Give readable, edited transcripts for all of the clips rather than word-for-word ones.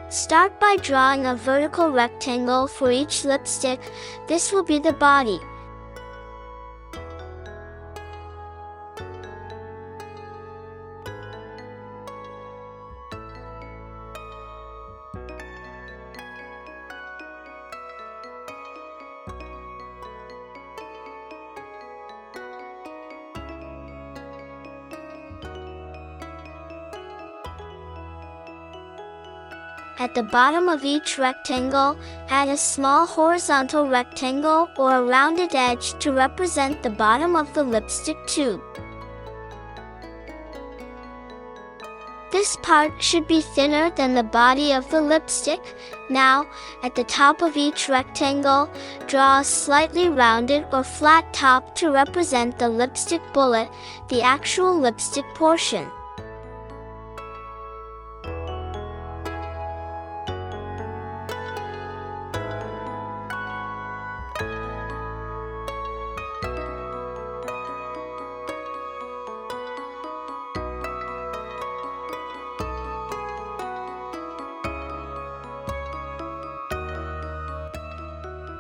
Start by drawing a vertical rectangle for each lipstick. This will be the body. At the bottom of each rectangle, add a small horizontal rectangle or a rounded edge to represent the bottom of the lipstick tube. This part should be thinner than the body of the lipstick. Now, at the top of each rectangle, draw a slightly rounded or flat top to represent the lipstick bullet, the actual lipstick portion.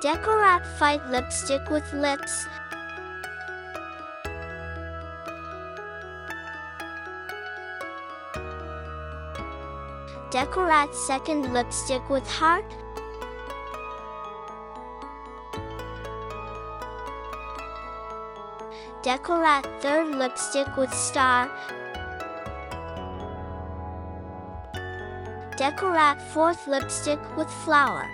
Decorate white lipstick with lips. Decorate second lipstick with heart. Decorate third lipstick with star. Decorate fourth lipstick with flower.